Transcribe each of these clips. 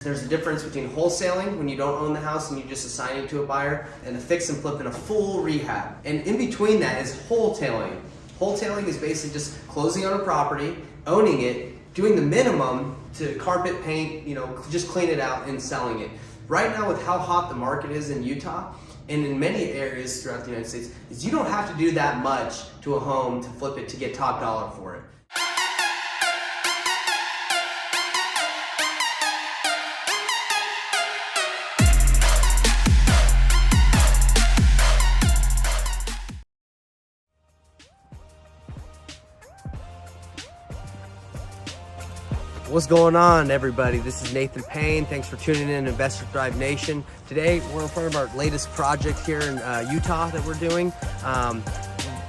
There's a difference between wholesaling, when you don't own the house and you just assign it to a buyer, and a fix and flip and a full rehab. And in between that is wholetailing. Wholetailing is basically just closing on a property, owning it, doing the minimum to carpet, paint, just clean it out and selling it. Right now, with how hot the market is in Utah and in many areas throughout the United States, is you don't have to do that much to a home to flip it to get top dollar for it. What's going on, everybody? This is Nathan Payne. Thanks for tuning in to Investor Thrive Nation. Today, we're in front of our latest project here in Utah that we're doing.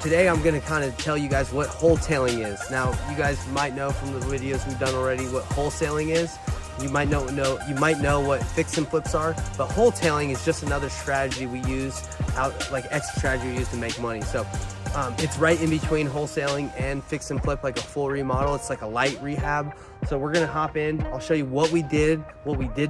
Today, I'm going to kind of tell you guys what wholetailing is. Now, you guys might know from the videos we've done already what wholesaling is. You might know what fix and flips are, but wholetailing is just another strategy we use, extra strategy we use to make money. So it's right in between wholesaling and fix and flip, like a full remodel. It's like a light rehab. So we're gonna hop in. I'll show you what we did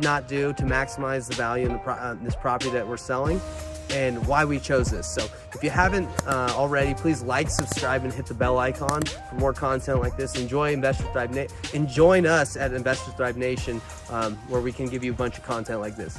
not do to maximize the value in this property that we're selling, and why we chose this. So if you haven't already, please like, subscribe, and hit the bell icon for more content like this. Enjoy Investor Thrive Nation, and join us at Investor Thrive Nation, where we can give you a bunch of content like this.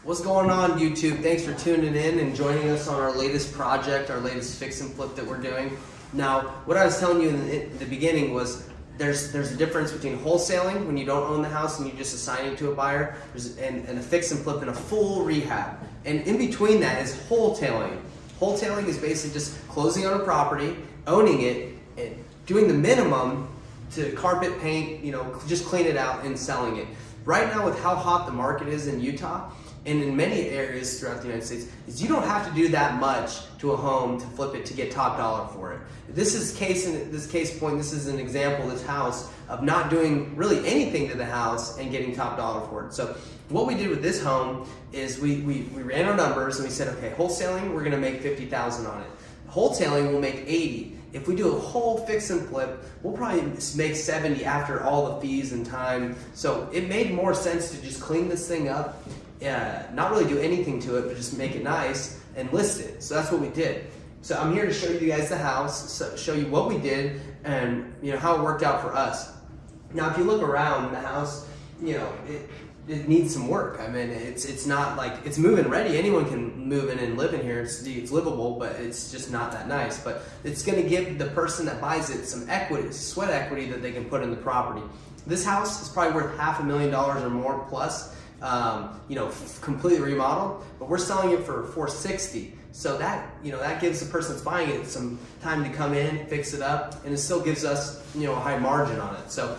What's going on, YouTube? Thanks for tuning in and joining us on our latest project, our latest fix and flip that we're doing. Now, what I was telling you in the beginning was there's a difference between wholesaling, when you don't own the house and you just assign it to a buyer, and a fix and flip and a full rehab. And in between that is wholetailing. Wholetailing is basically just closing on a property, owning it, and doing the minimum to carpet, paint, just clean it out and selling it. Right now, with how hot the market is in Utah and in many areas throughout the United States, is you don't have to do that much to a home to flip it to get top dollar for it. This is this is an example, this house, of not doing really anything to the house and getting top dollar for it. So what we did with this home is we ran our numbers and we said, okay, wholesaling, we're gonna make $50,000 on it. Wholetailing will make $80,000. If we do a whole fix and flip, we'll probably make $70,000 after all the fees and time. So it made more sense to just clean this thing up, not really do anything to it, but just make it nice and list it. So that's what we did. So I'm here to show you guys the house, show you what we did, and how it worked out for us. Now, if you look around the house, it needs some work. I mean, it's not like it's move-in ready. Anyone can move in and live in here. It's livable, but it's just not that nice. But it's going to give the person that buys it some equity, sweat equity that they can put in the property. This house is probably worth $500,000 or more plus. Completely remodeled, but we're selling it for $460,000. So that gives the person that's buying it some time to come in, fix it up, and it still gives us a high margin on it. So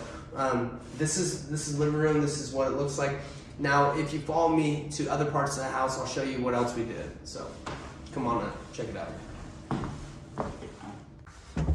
this is living room. This is what it looks like. Now, if you follow me to other parts of the house, I'll show you what else we did. So come on, check it out.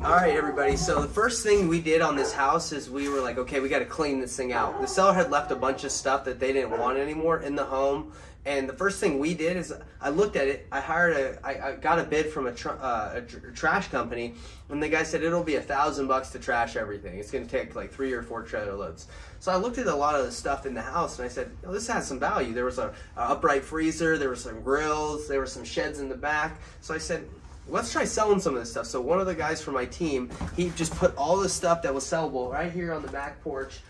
All right, everybody, so the first thing we did on this house is we were like, okay, we got to clean this thing out. The seller had left a bunch of stuff that they didn't want anymore in the home, and the first thing we did is I looked at it. I got a bid from a trash company, and the guy said it'll be $1,000 to trash everything. It's going to take like 3 or 4 trailer loads. So I looked at a lot of the stuff in the house, and I said, this has some value. There was a upright freezer, there were some grills, there were some sheds in the back. So I said, let's try selling some of this stuff. So one of the guys from my team, he just put all the stuff that was sellable right here on the back porch,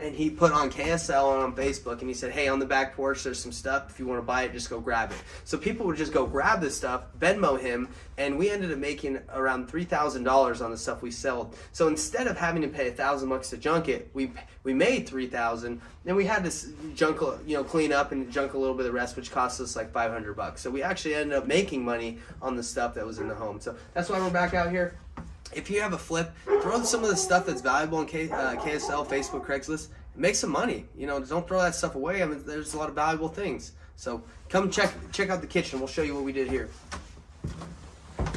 and he put on KSL and on Facebook, and he said, hey, on the back porch there's some stuff. If you want to buy it, just go grab it. So people would just go grab this stuff, Venmo him, and we ended up making around $3,000 on the stuff we sold. So instead of having to pay $1,000 to junk it, we made $3,000, and we had to junk, clean up and junk a little bit of the rest, which cost us like $500. So we actually ended up making money on the stuff that was in the home. So that's why we're back out here. If you have a flip, throw some of the stuff that's valuable in KSL, Facebook, Craigslist, and make some money. Don't throw that stuff away. I mean, there's a lot of valuable things. So come check out the kitchen. We'll show you what we did here. All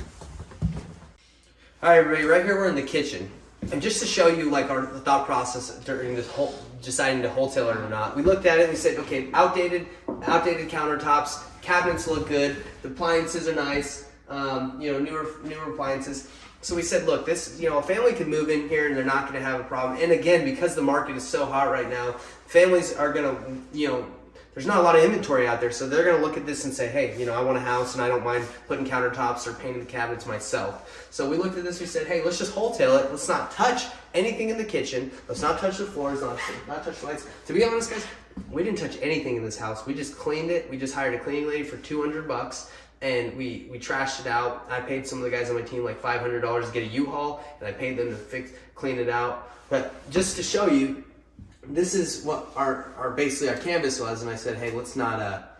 right, everybody, right here we're in the kitchen. And just to show you like our thought process during this whole deciding to wholesale it or not, we looked at it and we said, okay, outdated countertops, cabinets look good, the appliances are nice, newer appliances. So we said, look, this, a family could move in here and they're not going to have a problem. And again, because the market is so hot right now, families are going to, there's not a lot of inventory out there. So they're going to look at this and say, hey, I want a house and I don't mind putting countertops or painting the cabinets myself. So we looked at this, we said, hey, let's just wholesale it. Let's not touch anything in the kitchen. Let's not touch the floors, not touch the lights. To be honest, guys, we didn't touch anything in this house. We just cleaned it. We just hired a cleaning lady for $200. And we trashed it out. I paid some of the guys on my team like $500 to get a U-Haul, and I paid them to clean it out. But just to show you, this is what our basically our canvas was, and I said, hey, let's not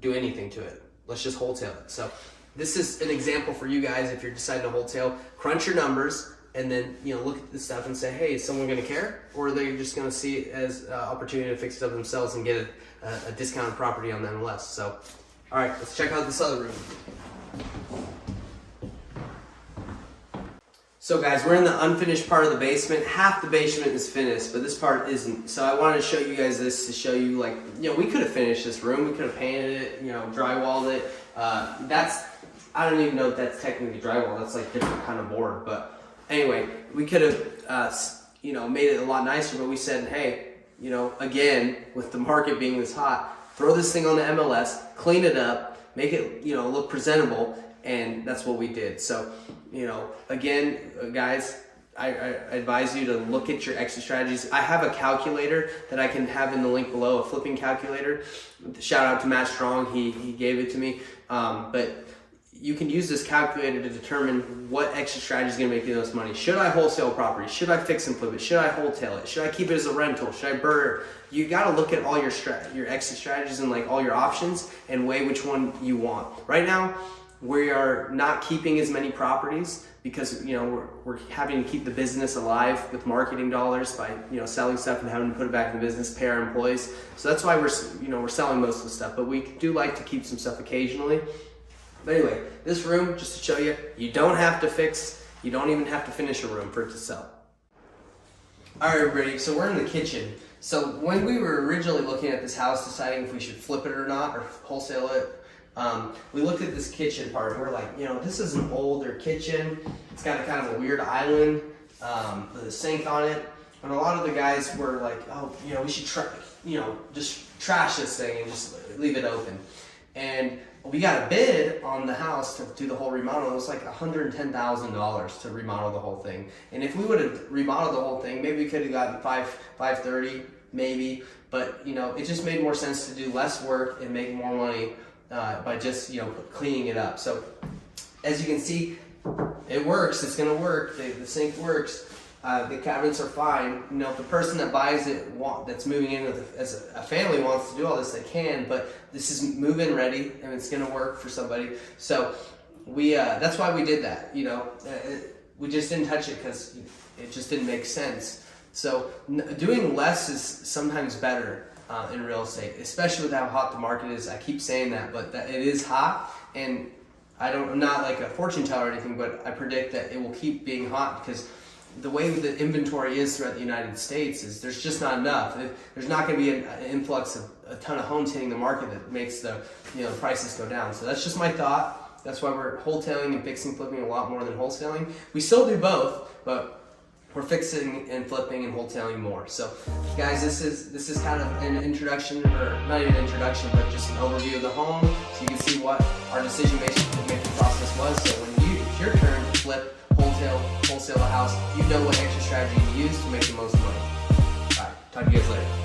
do anything to it. Let's just wholesale it. So this is an example for you guys if you're deciding to wholesale. Crunch your numbers, and then look at this stuff and say, hey, is someone going to care, or are they just going to see it as an opportunity to fix it up themselves and get a discounted property on the MLS? So. All right, let's check out this other room. So guys, we're in the unfinished part of the basement. Half the basement is finished, but this part isn't. So I wanted to show you guys this to show you, like, we could have finished this room. We could have painted it, drywalled it. I don't even know if that's technically drywall. That's like different kind of board. But anyway, we could have, made it a lot nicer. But we said, hey, again, with the market being this hot, throw this thing on the MLS, clean it up, make it, look presentable, and that's what we did. So, again, guys, I advise you to look at your exit strategies. I have a calculator that I can have in the link below, a flipping calculator. Shout out to Matt Strong, he gave it to me. But you can use this calculator to determine what exit strategy is going to make you the most money. Should I wholesale property? Should I fix and flip it? Should I wholesale it? Should I keep it as a rental? Should I burn it? You got to look at all your exit strategies and like all your options and weigh which one you want. Right now, we are not keeping as many properties because we're having to keep the business alive with marketing dollars by selling stuff and having to put it back in the business, pay our employees. So that's why we're selling most of the stuff. But we do like to keep some stuff occasionally. But anyway, this room, just to show you, you don't have to fix, you don't even have to finish a room for it to sell. All right, everybody, so we're in the kitchen. So when we were originally looking at this house, deciding if we should flip it or not, or wholesale it, we looked at this kitchen part, and we're like, this is an older kitchen. It's got a kind of a weird island with a sink on it. And a lot of the guys were like, oh, we should just trash this thing and just leave it open. And we got a bid on the house to do the whole remodel. It was like $110,000 to remodel the whole thing. And if we would have remodeled the whole thing, maybe we could have gotten $530, maybe. But it just made more sense to do less work and make more money by just cleaning it up. So as you can see, it works. It's gonna work. The sink works. The cabinets are fine. If the person that buys it that's moving in as a family wants to do all this, they can. But this is move-in ready, and it's going to work for somebody. So we that's why we did that. We just didn't touch it because it just didn't make sense. So doing less is sometimes better in real estate, especially with how hot the market is. I keep saying that, but it is hot, and I'm not like a fortune teller or anything, but I predict that it will keep being hot because the way the inventory is throughout the United States is there's just not enough. There's not going to be an influx of a ton of homes hitting the market that makes the prices go down. So that's just my thought. That's why we're wholetailing and fixing flipping a lot more than wholesaling. We still do both, but we're fixing and flipping and wholetailing more. So guys, this is kind of an introduction, or not even an introduction, but just an overview of the home, so you can see what our decision-making process was. So when it's your turn to flip, wholesale a house, you know what extra strategy to use to make the most money. All right, talk to you guys later.